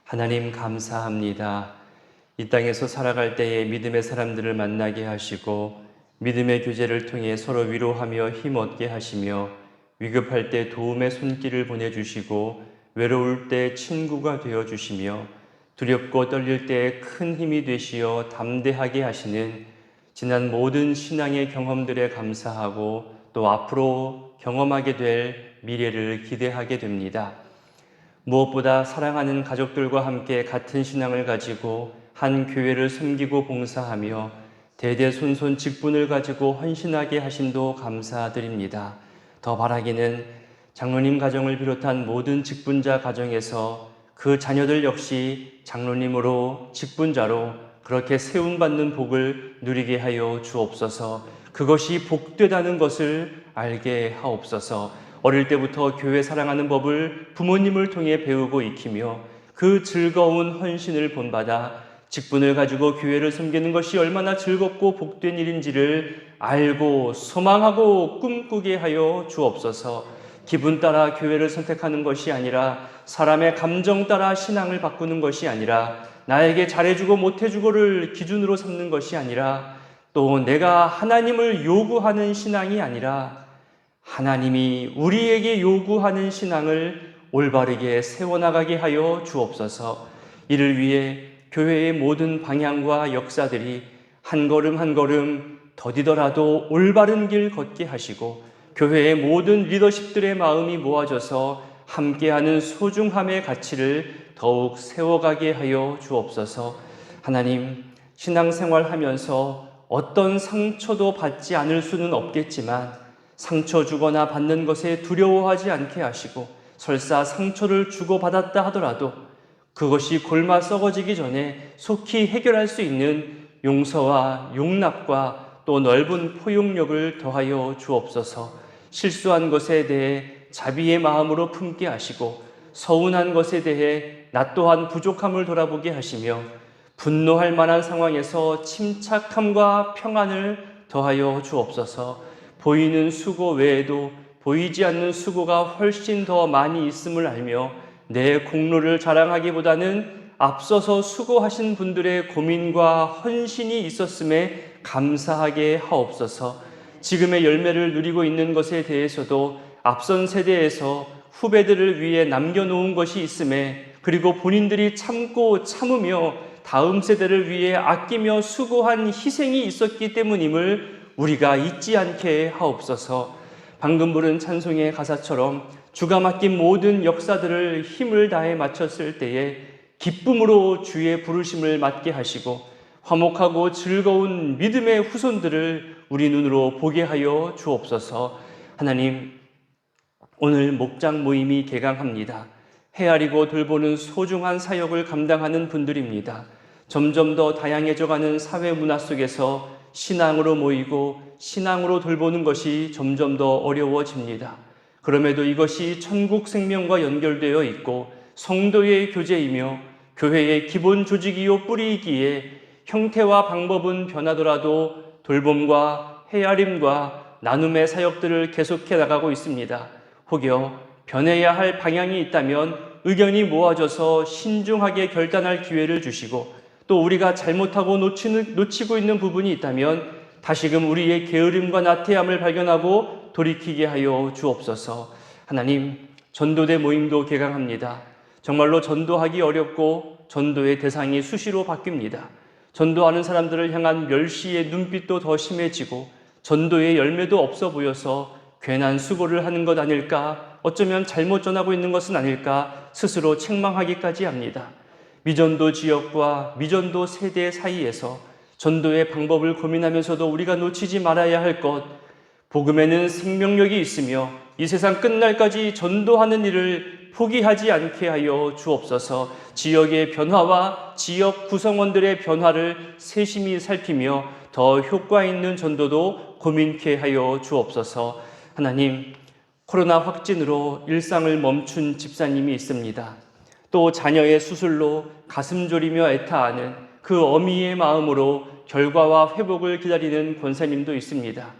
하나님 감사합니다. 이 땅에서 살아갈 때에 믿음의 사람들을 만나게 하시고 믿음의 교제를 통해 서로 위로하며 힘없게 하시며 위급할 때 도움의 손길을 보내주시고 외로울 때 친구가 되어주시며 두렵고 떨릴 때 큰 힘이 되시어 담대하게 하시는 지난 모든 신앙의 경험들에 감사하고 또 앞으로 경험하게 될 미래를 기대하게 됩니다. 무엇보다 사랑하는 가족들과 함께 같은 신앙을 가지고 한 교회를 섬기고 봉사하며 대대손손 직분을 가지고 헌신하게 하심도 감사드립니다. 더 바라기는 장로님 가정을 비롯한 모든 직분자 가정에서 그 자녀들 역시 장로님으로 직분자로 그렇게 세움받는 복을 누리게 하여 주옵소서. 그것이 복되다는 것을 알게 하옵소서. 어릴 때부터 교회 사랑하는 법을 부모님을 통해 배우고 익히며 그 즐거운 헌신을 본받아 직분을 가지고 교회를 섬기는 것이 얼마나 즐겁고 복된 일인지를 알고 소망하고 꿈꾸게 하여 주옵소서. 기분 따라 교회를 선택하는 것이 아니라 사람의 감정 따라 신앙을 바꾸는 것이 아니라 나에게 잘해주고 못해주고를 기준으로 삼는 것이 아니라 또 내가 하나님을 요구하는 신앙이 아니라 하나님이 우리에게 요구하는 신앙을 올바르게 세워나가게 하여 주옵소서. 이를 위해 교회의 모든 방향과 역사들이 한 걸음 한 걸음 더디더라도 올바른 길 걷게 하시고 교회의 모든 리더십들의 마음이 모아져서 함께하는 소중함의 가치를 더욱 세워가게 하여 주옵소서. 하나님, 신앙생활하면서 어떤 상처도 받지 않을 수는 없겠지만 상처 주거나 받는 것에 두려워하지 않게 하시고 설사 상처를 주고받았다 하더라도 그것이 골마 썩어지기 전에 속히 해결할 수 있는 용서와 용납과 또 넓은 포용력을 더하여 주옵소서. 실수한 것에 대해 자비의 마음으로 품게 하시고 서운한 것에 대해 나 또한 부족함을 돌아보게 하시며 분노할 만한 상황에서 침착함과 평안을 더하여 주옵소서. 보이는 수고 외에도 보이지 않는 수고가 훨씬 더 많이 있음을 알며 내 공로를 자랑하기보다는 앞서서 수고하신 분들의 고민과 헌신이 있었음에 감사하게 하옵소서. 지금의 열매를 누리고 있는 것에 대해서도 앞선 세대에서 후배들을 위해 남겨놓은 것이 있음에 그리고 본인들이 참고 참으며 다음 세대를 위해 아끼며 수고한 희생이 있었기 때문임을 우리가 잊지 않게 하옵소서. 방금 부른 찬송의 가사처럼 주가 맡긴 모든 역사들을 힘을 다해 마쳤을 때에 기쁨으로 주의 부르심을 맡게 하시고 화목하고 즐거운 믿음의 후손들을 우리 눈으로 보게 하여 주옵소서. 하나님, 오늘 목장 모임이 개강합니다. 헤아리고 돌보는 소중한 사역을 감당하는 분들입니다. 점점 더 다양해져가는 사회 문화 속에서 신앙으로 모이고 신앙으로 돌보는 것이 점점 더 어려워집니다. 그럼에도 이것이 천국 생명과 연결되어 있고 성도의 교제이며 교회의 기본 조직이요 뿌리이기에 형태와 방법은 변하더라도 돌봄과 헤아림과 나눔의 사역들을 계속해 나가고 있습니다. 혹여 변해야 할 방향이 있다면 의견이 모아져서 신중하게 결단할 기회를 주시고 또 우리가 잘못하고 놓치고 있는 부분이 있다면 다시금 우리의 게으름과 나태함을 발견하고 돌이키게 하여 주옵소서. 하나님, 전도대 모임도 개강합니다. 정말로 전도하기 어렵고 전도의 대상이 수시로 바뀝니다. 전도하는 사람들을 향한 멸시의 눈빛도 더 심해지고 전도의 열매도 없어 보여서 괜한 수고를 하는 것 아닐까, 어쩌면 잘못 전하고 있는 것은 아닐까 스스로 책망하기까지 합니다. 미전도 지역과 미전도 세대 사이에서 전도의 방법을 고민하면서도 우리가 놓치지 말아야 할 것, 복음에는 생명력이 있으며 이 세상 끝날까지 전도하는 일을 포기하지 않게 하여 주옵소서. 지역의 변화와 지역 구성원들의 변화를 세심히 살피며 더 효과 있는 전도도 고민케 하여 주옵소서. 하나님, 코로나 확진으로 일상을 멈춘 집사님이 있습니다. 또 자녀의 수술로 가슴 졸이며 애타하는 그 어미의 마음으로 결과와 회복을 기다리는 권사님도 있습니다.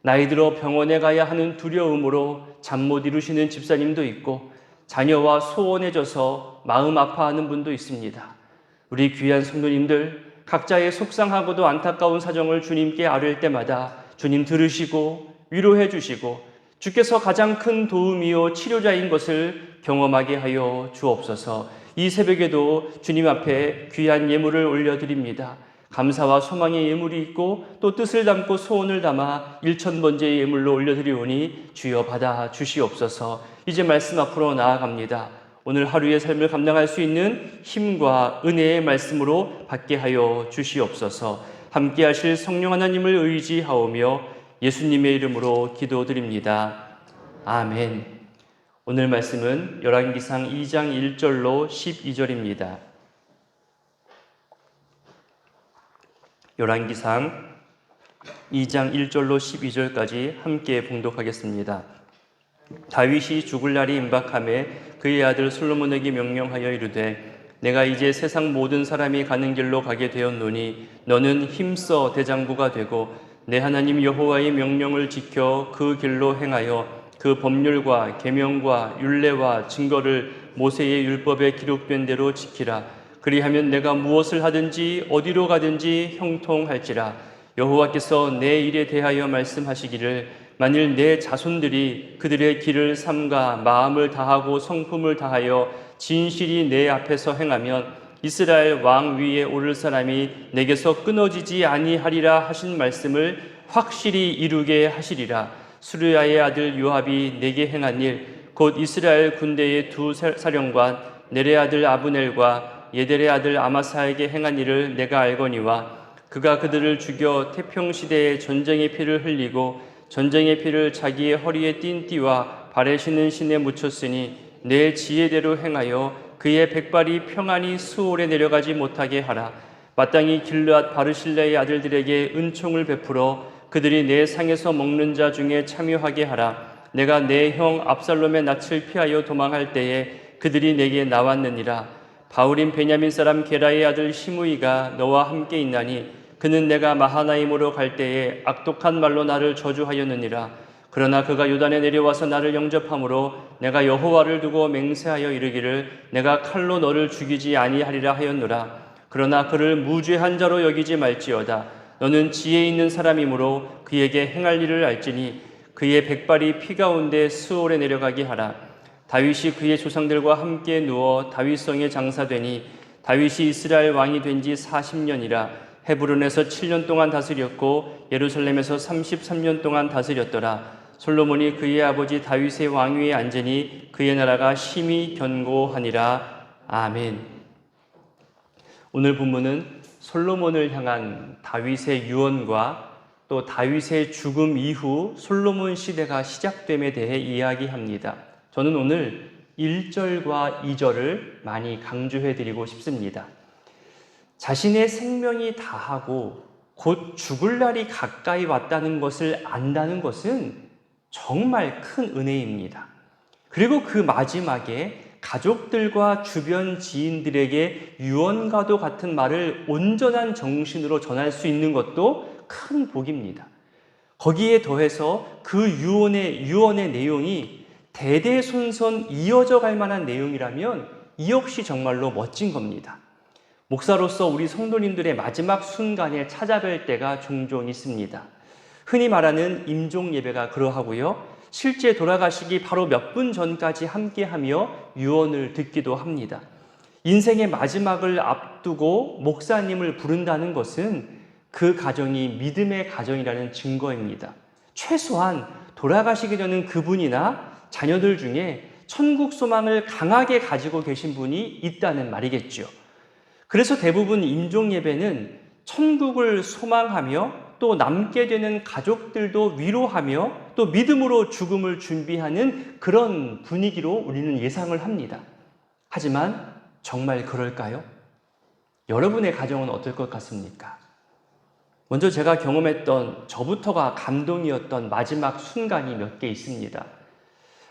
나이 들어 병원에 가야 하는 두려움으로 잠 못 이루시는 집사님도 있고 자녀와 소원해져서 마음 아파하는 분도 있습니다. 우리 귀한 성도님들, 각자의 속상하고도 안타까운 사정을 주님께 아뢰을 때마다 주님 들으시고 위로해 주시고 주께서 가장 큰 도움이요 치료자인 것을 경험하게 하여 주옵소서. 이 새벽에도 주님 앞에 귀한 예물을 올려드립니다. 감사와 소망의 예물이 있고 또 뜻을 담고 소원을 담아 일천번제의 예물로 올려드리오니 주여 받아 주시옵소서. 이제 말씀 앞으로 나아갑니다. 오늘 하루의 삶을 감당할 수 있는 힘과 은혜의 말씀으로 받게 하여 주시옵소서. 함께 하실 성령 하나님을 의지하오며 예수님의 이름으로 기도드립니다. 아멘. 오늘 말씀은 열왕기상 2장 1절로 12절입니다. 열왕기상 2장 1절로 12절까지 함께 봉독하겠습니다. 다윗이 죽을 날이 임박하매 그의 아들 솔로몬에게 명령하여 이르되 내가 이제 세상 모든 사람이 가는 길로 가게 되었노니 너는 힘써 대장부가 되고 내 하나님 여호와의 명령을 지켜 그 길로 행하여 그 법률과 계명과 율례와 증거를 모세의 율법에 기록된 대로 지키라. 그리하면 내가 무엇을 하든지 어디로 가든지 형통할지라. 여호와께서 내 일에 대하여 말씀하시기를 만일 내 자손들이 그들의 길을 삼가 마음을 다하고 성품을 다하여 진실이 내 앞에서 행하면 이스라엘 왕 위에 오를 사람이 내게서 끊어지지 아니하리라 하신 말씀을 확실히 이루게 하시리라. 수르야의 아들 요압이 내게 행한 일 곧 이스라엘 군대의 두 사령관 넬의 아들 아브넬과 예델의 아들 아마사에게 행한 일을 내가 알거니와 그가 그들을 죽여 태평시대에 전쟁의 피를 흘리고 전쟁의 피를 자기의 허리에 띤 띠와 발에 신은 신에 묻혔으니 내 지혜대로 행하여 그의 백발이 평안히 수올에 내려가지 못하게 하라. 마땅히 길르앗 바르실레의 아들들에게 은총을 베풀어 그들이 내 상에서 먹는 자 중에 참여하게 하라. 내가 내 형 압살롬의 낯을 피하여 도망할 때에 그들이 내게 나왔느니라. 바울인 베냐민 사람 게라의 아들 시므이가 너와 함께 있나니 그는 내가 마하나임으로 갈 때에 악독한 말로 나를 저주하였느니라. 그러나 그가 요단에 내려와서 나를 영접함으로 내가 여호와를 두고 맹세하여 이르기를 내가 칼로 너를 죽이지 아니하리라 하였노라. 그러나 그를 무죄한 자로 여기지 말지어다. 너는 지혜 있는 사람이므로 그에게 행할 일을 알지니 그의 백발이 피 가운데 스올에 내려가게 하라. 다윗이 그의 조상들과 함께 누워 다윗성에 장사되니 다윗이 이스라엘 왕이 된 지 40년이라. 헤브론에서 7년 동안 다스렸고 예루살렘에서 33년 동안 다스렸더라. 솔로몬이 그의 아버지 다윗의 왕위에 앉으니 그의 나라가 심히 견고하니라. 아멘. 오늘 본문은 솔로몬을 향한 다윗의 유언과 또 다윗의 죽음 이후 솔로몬 시대가 시작됨에 대해 이야기합니다. 저는 오늘 1절과 2절을 많이 강조해 드리고 싶습니다. 자신의 생명이 다하고 곧 죽을 날이 가까이 왔다는 것을 안다는 것은 정말 큰 은혜입니다. 그리고 그 마지막에 가족들과 주변 지인들에게 유언과도 같은 말을 온전한 정신으로 전할 수 있는 것도 큰 복입니다. 거기에 더해서 그 유언의 내용이 대대손손 이어져 갈 만한 내용이라면 이 역시 정말로 멋진 겁니다. 목사로서 우리 성도님들의 마지막 순간에 찾아뵐 때가 종종 있습니다. 흔히 말하는 임종 예배가 그러하고요. 실제 돌아가시기 바로 몇 분 전까지 함께하며 유언을 듣기도 합니다. 인생의 마지막을 앞두고 목사님을 부른다는 것은 그 가정이 믿음의 가정이라는 증거입니다. 최소한 돌아가시게 되는 그분이나 자녀들 중에 천국 소망을 강하게 가지고 계신 분이 있다는 말이겠죠. 그래서 대부분 임종 예배는 천국을 소망하며 또 남게 되는 가족들도 위로하며 또 믿음으로 죽음을 준비하는 그런 분위기로 우리는 예상을 합니다. 하지만 정말 그럴까요? 여러분의 가정은 어떨 것 같습니까? 먼저 제가 경험했던 저부터가 감동이었던 마지막 순간이 몇 개 있습니다.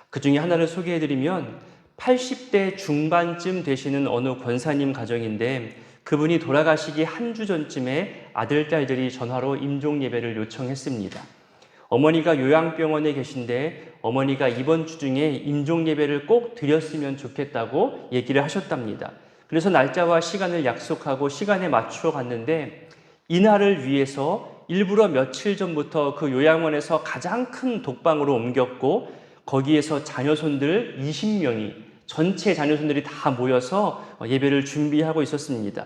그 중에 하나를 소개해드리면 80대 중반쯤 되시는 어느 권사님 가정인데 그분이 돌아가시기 한 주 전쯤에 아들, 딸들이 전화로 임종 예배를 요청했습니다. 어머니가 요양병원에 계신데 어머니가 이번 주 중에 임종예배를 꼭 드렸으면 좋겠다고 얘기를 하셨답니다. 그래서 날짜와 시간을 약속하고 시간에 맞추어 갔는데 이날을 위해서 일부러 며칠 전부터 그 요양원에서 가장 큰 독방으로 옮겼고 거기에서 자녀손들 20명이 전체 자녀손들이 다 모여서 예배를 준비하고 있었습니다.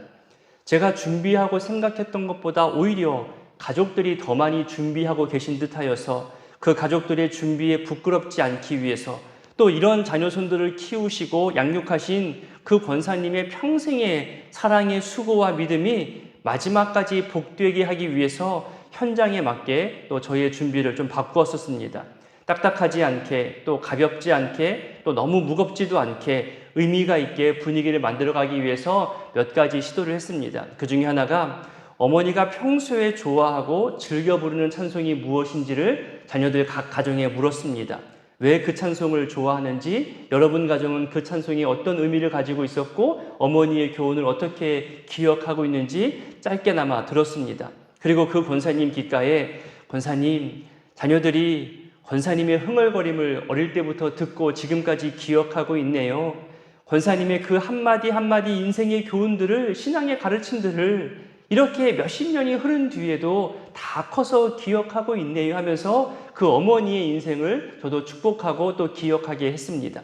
제가 준비하고 생각했던 것보다 오히려 가족들이 더 많이 준비하고 계신 듯하여서 그 가족들의 준비에 부끄럽지 않기 위해서 또 이런 자녀손들을 키우시고 양육하신 그 권사님의 평생의 사랑의 수고와 믿음이 마지막까지 복되게 하기 위해서 현장에 맞게 또 저희의 준비를 좀 바꾸었었습니다. 딱딱하지 않게 또 가볍지 않게 또 너무 무겁지도 않게 의미가 있게 분위기를 만들어가기 위해서 몇 가지 시도를 했습니다. 그 중에 하나가 어머니가 평소에 좋아하고 즐겨 부르는 찬송이 무엇인지를 자녀들 각 가정에 물었습니다. 왜 그 찬송을 좋아하는지, 여러분 가정은 그 찬송이 어떤 의미를 가지고 있었고 어머니의 교훈을 어떻게 기억하고 있는지 짧게나마 들었습니다. 그리고 그 권사님 귓가에 권사님, 자녀들이 권사님의 흥얼거림을 어릴 때부터 듣고 지금까지 기억하고 있네요. 권사님의 그 한마디 한마디 인생의 교훈들을, 신앙의 가르침들을 이렇게 몇십 년이 흐른 뒤에도 다 커서 기억하고 있네요 하면서 그 어머니의 인생을 저도 축복하고 또 기억하게 했습니다.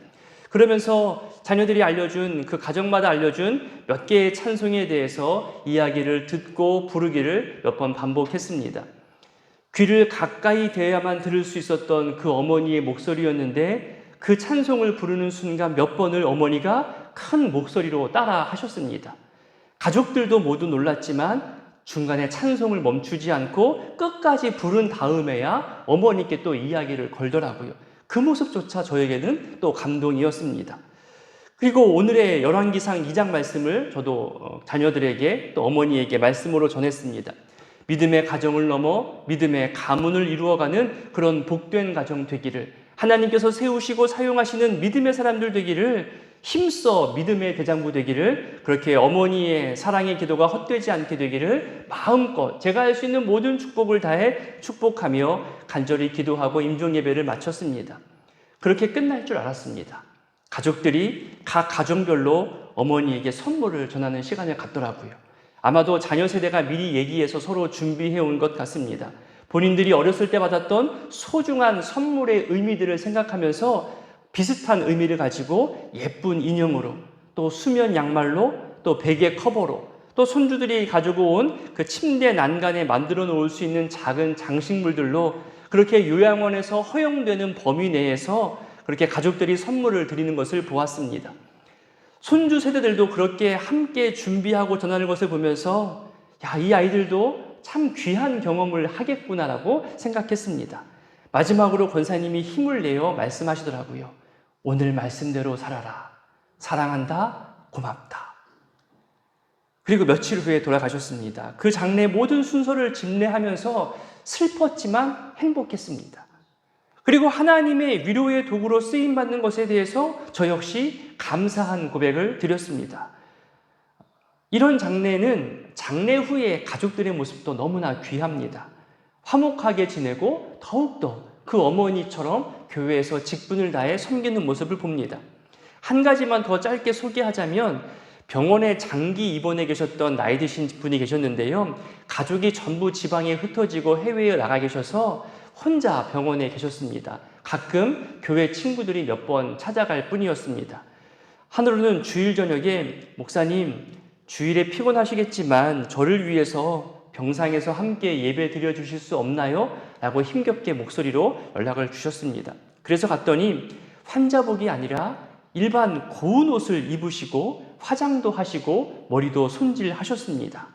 그러면서 자녀들이 알려준, 그 가정마다 알려준 몇 개의 찬송에 대해서 이야기를 듣고 부르기를 몇 번 반복했습니다. 귀를 가까이 대야만 들을 수 있었던 그 어머니의 목소리였는데 그 찬송을 부르는 순간 몇 번을 어머니가 큰 목소리로 따라 하셨습니다. 가족들도 모두 놀랐지만 중간에 찬송을 멈추지 않고 끝까지 부른 다음에야 어머니께 또 이야기를 걸더라고요. 그 모습조차 저에게는 또 감동이었습니다. 그리고 오늘의 열왕기상 2장 말씀을 저도 자녀들에게 또 어머니에게 말씀으로 전했습니다. 믿음의 가정을 넘어 믿음의 가문을 이루어가는 그런 복된 가정 되기를, 하나님께서 세우시고 사용하시는 믿음의 사람들 되기를, 힘써 믿음의 대장부 되기를, 그렇게 어머니의 사랑의 기도가 헛되지 않게 되기를 마음껏 제가 할 수 있는 모든 축복을 다해 축복하며 간절히 기도하고 임종예배를 마쳤습니다. 그렇게 끝날 줄 알았습니다. 가족들이 각 가정별로 어머니에게 선물을 전하는 시간을 갖더라고요. 아마도 자녀 세대가 미리 얘기해서 서로 준비해온 것 같습니다. 본인들이 어렸을 때 받았던 소중한 선물의 의미들을 생각하면서 비슷한 의미를 가지고 예쁜 인형으로, 또 수면 양말로, 또 베개 커버로, 또 손주들이 가지고 온 그 침대 난간에 만들어 놓을 수 있는 작은 장식물들로 그렇게 요양원에서 허용되는 범위 내에서 그렇게 가족들이 선물을 드리는 것을 보았습니다. 손주 세대들도 그렇게 함께 준비하고 전하는 것을 보면서 야, 이 아이들도 참 귀한 경험을 하겠구나라고 생각했습니다. 마지막으로 권사님이 힘을 내어 말씀하시더라고요. 오늘 말씀대로 살아라. 사랑한다. 고맙다. 그리고 며칠 후에 돌아가셨습니다. 그 장례 모든 순서를 집례하면서 슬펐지만 행복했습니다. 그리고 하나님의 위로의 도구로 쓰임받는 것에 대해서 저 역시 감사한 고백을 드렸습니다. 이런 장례는 장례 후에 가족들의 모습도 너무나 귀합니다. 화목하게 지내고 더욱더 그 어머니처럼 교회에서 직분을 다해 섬기는 모습을 봅니다. 한 가지만 더 짧게 소개하자면 병원에 장기 입원해 계셨던 나이 드신 분이 계셨는데요. 가족이 전부 지방에 흩어지고 해외에 나가 계셔서 혼자 병원에 계셨습니다. 가끔 교회 친구들이 몇 번 찾아갈 뿐이었습니다. 하루는 주일 저녁에 목사님, 주일에 피곤하시겠지만 저를 위해서 병상에서 함께 예배 드려주실 수 없나요? 라고 힘겹게 목소리로 연락을 주셨습니다. 그래서 갔더니 환자복이 아니라 일반 고운 옷을 입으시고 화장도 하시고 머리도 손질하셨습니다.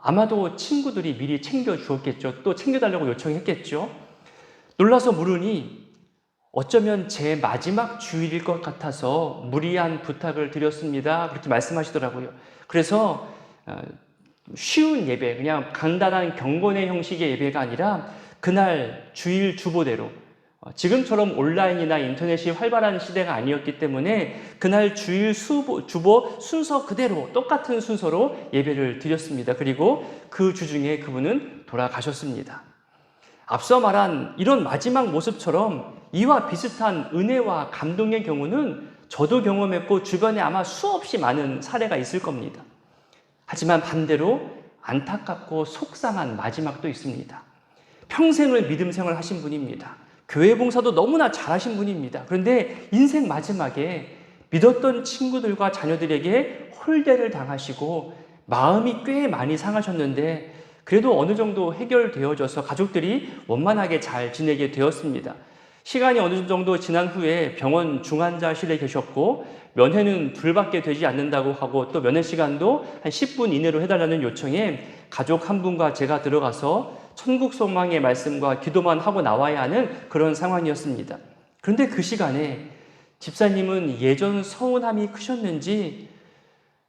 아마도 친구들이 미리 챙겨주었겠죠. 또 챙겨달라고 요청했겠죠. 놀라서 물으니 어쩌면 제 마지막 주일일 것 같아서 무리한 부탁을 드렸습니다. 그렇게 말씀하시더라고요. 그래서 쉬운 예배, 그냥 간단한 경건의 형식의 예배가 아니라 그날 주일 주보대로, 지금처럼 온라인이나 인터넷이 활발한 시대가 아니었기 때문에 그날 주일 주보 순서 그대로 똑같은 순서로 예배를 드렸습니다. 그리고 그 주중에 그분은 돌아가셨습니다. 앞서 말한 이런 마지막 모습처럼 이와 비슷한 은혜와 감동의 경우는 저도 경험했고 주변에 아마 수없이 많은 사례가 있을 겁니다. 하지만 반대로 안타깝고 속상한 마지막도 있습니다. 평생을 믿음 생활을 하신 분입니다. 교회 봉사도 너무나 잘하신 분입니다. 그런데 인생 마지막에 믿었던 친구들과 자녀들에게 홀대를 당하시고 마음이 꽤 많이 상하셨는데 그래도 어느 정도 해결되어져서 가족들이 원만하게 잘 지내게 되었습니다. 시간이 어느 정도 지난 후에 병원 중환자실에 계셨고 면회는 둘밖에 되지 않는다고 하고 또 면회 시간도 한 10분 이내로 해달라는 요청에 가족 한 분과 제가 들어가서 천국 소망의 말씀과 기도만 하고 나와야 하는 그런 상황이었습니다. 그런데 그 시간에 집사님은 예전 서운함이 크셨는지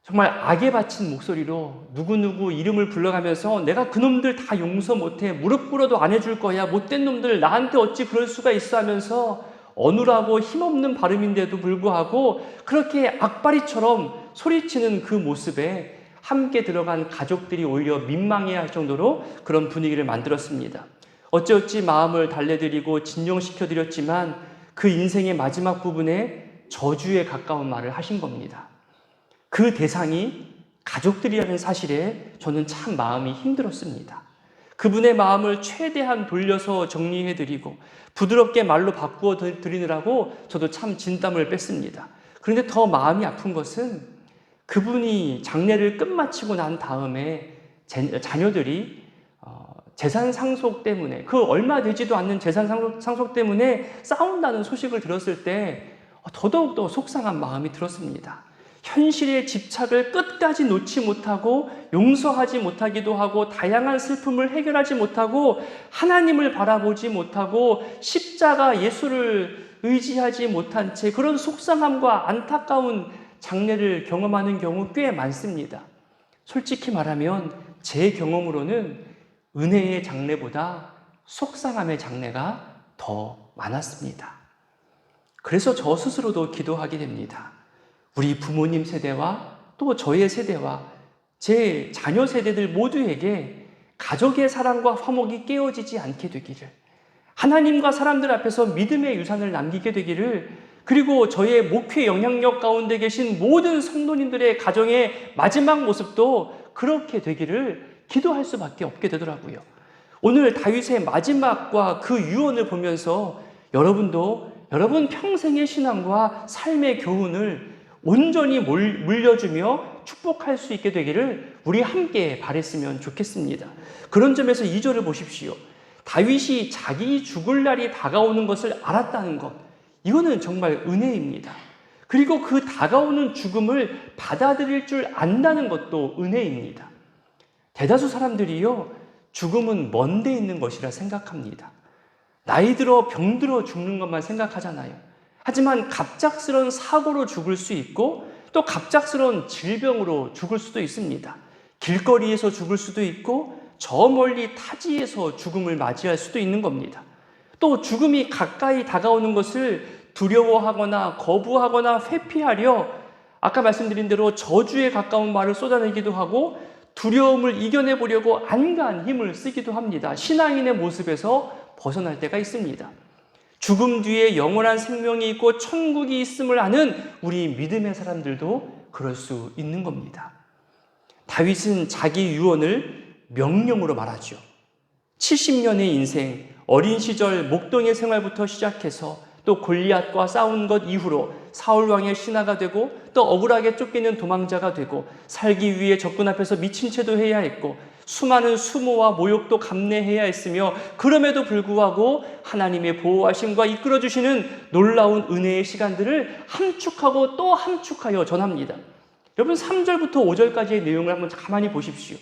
정말 악에 바친 목소리로 누구누구 이름을 불러가면서 내가 그놈들 다 용서 못해, 무릎 꿇어도 안 해줄 거야, 못된 놈들 나한테 어찌 그럴 수가 있어 하면서 어눌하고 힘없는 발음인데도 불구하고 그렇게 악바리처럼 소리치는 그 모습에 함께 들어간 가족들이 오히려 민망해할 정도로 그런 분위기를 만들었습니다. 어찌어찌 마음을 달래드리고 진정시켜드렸지만 그 인생의 마지막 부분에 저주에 가까운 말을 하신 겁니다. 그 대상이 가족들이라는 사실에 저는 참 마음이 힘들었습니다. 그분의 마음을 최대한 돌려서 정리해드리고 부드럽게 말로 바꾸어 드리느라고 저도 참 진땀을 뺐습니다. 그런데 더 마음이 아픈 것은 그분이 장례를 끝마치고 난 다음에 자녀들이 재산 상속 때문에 그 얼마 되지도 않는 재산 상속 때문에 싸운다는 소식을 들었을 때 더더욱 더 속상한 마음이 들었습니다. 현실의 집착을 끝까지 놓지 못하고 용서하지 못하기도 하고 다양한 슬픔을 해결하지 못하고 하나님을 바라보지 못하고 십자가 예수를 의지하지 못한 채 그런 속상함과 안타까운 장례를 경험하는 경우 꽤 많습니다. 솔직히 말하면 제 경험으로는 은혜의 장례보다 속상함의 장례가 더 많았습니다. 그래서 저 스스로도 기도하게 됩니다. 우리 부모님 세대와 또 저의 세대와 제 자녀 세대들 모두에게 가족의 사랑과 화목이 깨어지지 않게 되기를, 하나님과 사람들 앞에서 믿음의 유산을 남기게 되기를, 그리고 저의 목회 영향력 가운데 계신 모든 성도님들의 가정의 마지막 모습도 그렇게 되기를 기도할 수밖에 없게 되더라고요. 오늘 다윗의 마지막과 그 유언을 보면서 여러분도 여러분 평생의 신앙과 삶의 교훈을 온전히 물려주며 축복할 수 있게 되기를 우리 함께 바랬으면 좋겠습니다. 그런 점에서 2절을 보십시오. 다윗이 자기 죽을 날이 다가오는 것을 알았다는 것, 이거는 정말 은혜입니다. 그리고 그 다가오는 죽음을 받아들일 줄 안다는 것도 은혜입니다. 대다수 사람들이요, 죽음은 먼 데 있는 것이라 생각합니다. 나이 들어 병들어 죽는 것만 생각하잖아요. 하지만 갑작스러운 사고로 죽을 수 있고 또 갑작스러운 질병으로 죽을 수도 있습니다. 길거리에서 죽을 수도 있고 저 멀리 타지에서 죽음을 맞이할 수도 있는 겁니다. 또 죽음이 가까이 다가오는 것을 두려워하거나 거부하거나 회피하려 아까 말씀드린 대로 저주에 가까운 말을 쏟아내기도 하고 두려움을 이겨내보려고 안간 힘을 쓰기도 합니다. 신앙인의 모습에서 벗어날 때가 있습니다. 죽음 뒤에 영원한 생명이 있고 천국이 있음을 아는 우리 믿음의 사람들도 그럴 수 있는 겁니다. 다윗은 자기 유언을 명령으로 말하죠. 70년의 인생, 어린 시절 목동의 생활부터 시작해서 또 골리앗과 싸운 것 이후로 사울 왕의 신하가 되고 또 억울하게 쫓기는 도망자가 되고 살기 위해 적군 앞에서 미친 채도 해야 했고 수많은 수모와 모욕도 감내해야 했으며 그럼에도 불구하고 하나님의 보호하심과 이끌어주시는 놀라운 은혜의 시간들을 함축하고 또 함축하여 전합니다. 여러분 3절부터 5절까지의 내용을 한번 가만히 보십시오.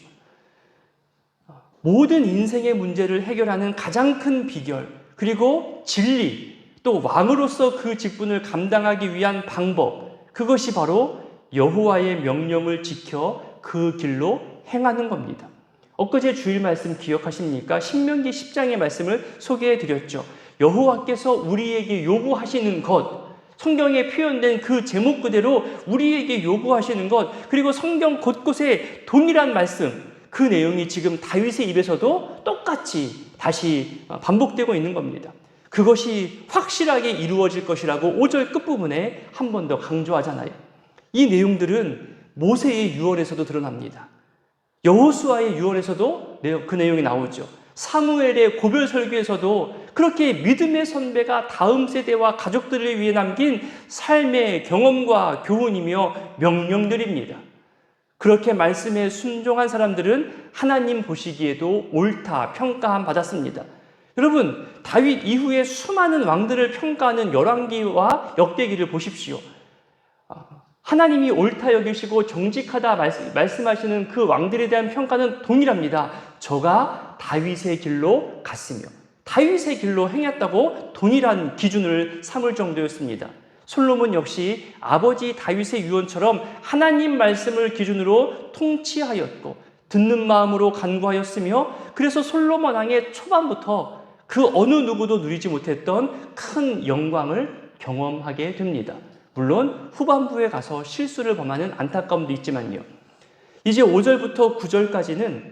모든 인생의 문제를 해결하는 가장 큰 비결, 그리고 진리, 또 왕으로서 그 직분을 감당하기 위한 방법, 그것이 바로 여호와의 명령을 지켜 그 길로 행하는 겁니다. 엊그제 주일 말씀 기억하십니까? 신명기 10장의 말씀을 소개해 드렸죠. 여호와께서 우리에게 요구하시는 것, 성경에 표현된 그 제목 그대로 우리에게 요구하시는 것, 그리고 성경 곳곳에 동일한 말씀, 그 내용이 지금 다윗의 입에서도 똑같이 다시 반복되고 있는 겁니다. 그것이 확실하게 이루어질 것이라고 5절 끝부분에 한 번 더 강조하잖아요. 이 내용들은 모세의 유언에서도 드러납니다. 여호수아의 유언에서도 그 내용이 나오죠. 사무엘의 고별 설교에서도 그렇게 믿음의 선배가 다음 세대와 가족들을 위해 남긴 삶의 경험과 교훈이며 명령들입니다. 그렇게 말씀에 순종한 사람들은 하나님 보시기에도 옳다 평가함 받았습니다. 여러분, 다윗 이후에 수많은 왕들을 평가하는 열왕기와 역대기를 보십시오. 하나님이 옳다 여기시고 정직하다 말씀하시는 그 왕들에 대한 평가는 동일합니다. 저가 다윗의 길로 갔으며 다윗의 길로 행했다고 동일한 기준을 삼을 정도였습니다. 솔로몬 역시 아버지 다윗의 유언처럼 하나님 말씀을 기준으로 통치하였고 듣는 마음으로 간구하였으며 그래서 솔로몬 왕의 초반부터 그 어느 누구도 누리지 못했던 큰 영광을 경험하게 됩니다. 물론 후반부에 가서 실수를 범하는 안타까움도 있지만요. 이제 5절부터 9절까지는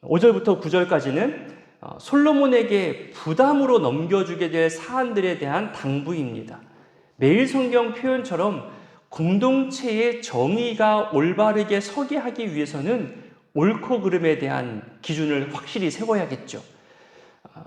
5절부터 9절까지는 솔로몬에게 부담으로 넘겨주게 될 사안들에 대한 당부입니다. 매일 성경 표현처럼 공동체의 정의가 올바르게 서게 하기 위해서는 옳고 그름에 대한 기준을 확실히 세워야겠죠.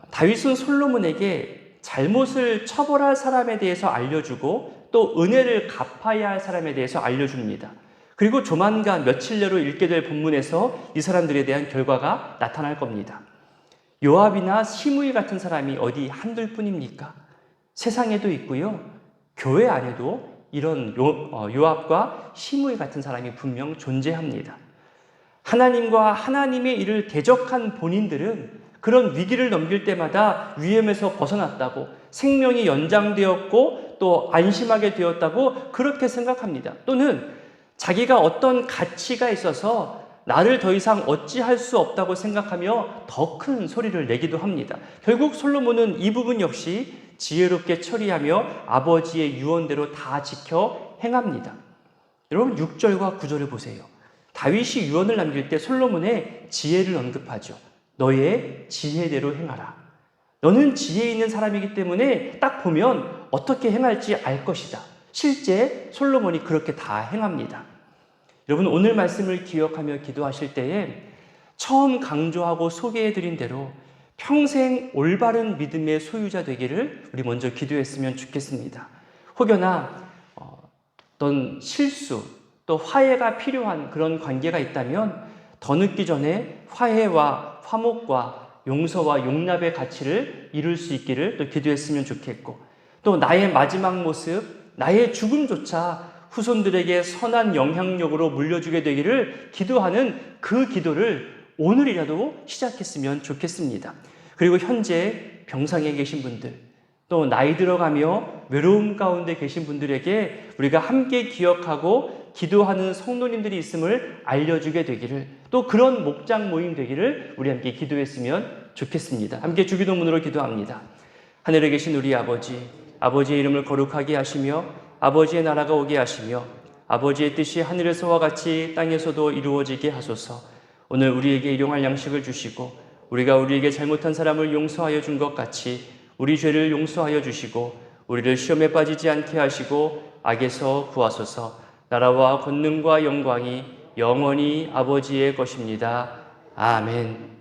다윗은 솔로몬에게 잘못을 처벌할 사람에 대해서 알려주고 또 은혜를 갚아야 할 사람에 대해서 알려줍니다. 그리고 조만간 며칠 내로 읽게 될 본문에서 이 사람들에 대한 결과가 나타날 겁니다. 요압이나 시므이 같은 사람이 어디 한둘 뿐입니까? 세상에도 있고요. 교회 안에도 이런 요압과 시므이 같은 사람이 분명 존재합니다. 하나님과 하나님의 일을 대적한 본인들은 그런 위기를 넘길 때마다 위험에서 벗어났다고, 생명이 연장되었고 또 안심하게 되었다고 그렇게 생각합니다. 또는 자기가 어떤 가치가 있어서 나를 더 이상 어찌할 수 없다고 생각하며 더 큰 소리를 내기도 합니다. 결국 솔로몬은 이 부분 역시 지혜롭게 처리하며 아버지의 유언대로 다 지켜 행합니다. 여러분 6절과 9절을 보세요. 다윗이 유언을 남길 때 솔로몬의 지혜를 언급하죠. 너의 지혜대로 행하라. 너는 지혜 있는 사람이기 때문에 딱 보면 어떻게 행할지 알 것이다. 실제 솔로몬이 그렇게 다 행합니다. 여러분 오늘 말씀을 기억하며 기도하실 때에 처음 강조하고 소개해드린 대로 평생 올바른 믿음의 소유자 되기를 우리 먼저 기도했으면 좋겠습니다. 혹여나 어떤 실수 또 화해가 필요한 그런 관계가 있다면 더 늦기 전에 화해와 화목과 용서와 용납의 가치를 이룰 수 있기를 또 기도했으면 좋겠고, 또 나의 마지막 모습, 나의 죽음조차 후손들에게 선한 영향력으로 물려주게 되기를 기도하는 그 기도를 오늘이라도 시작했으면 좋겠습니다. 그리고 현재 병상에 계신 분들, 또 나이 들어가며 외로움 가운데 계신 분들에게 우리가 함께 기억하고 기도하는 성도님들이 있음을 알려주게 되기를, 또 그런 목장 모임 되기를 우리 함께 기도했으면 좋겠습니다. 함께 주기도문으로 기도합니다. 하늘에 계신 우리 아버지, 아버지의 이름을 거룩하게 하시며 아버지의 나라가 오게 하시며 아버지의 뜻이 하늘에서와 같이 땅에서도 이루어지게 하소서. 오늘 우리에게 일용할 양식을 주시고 우리가 우리에게 잘못한 사람을 용서하여 준 것 같이 우리 죄를 용서하여 주시고 우리를 시험에 빠지지 않게 하시고 악에서 구하소서. 나라와 권능과 영광이 영원히 아버지의 것입니다. 아멘.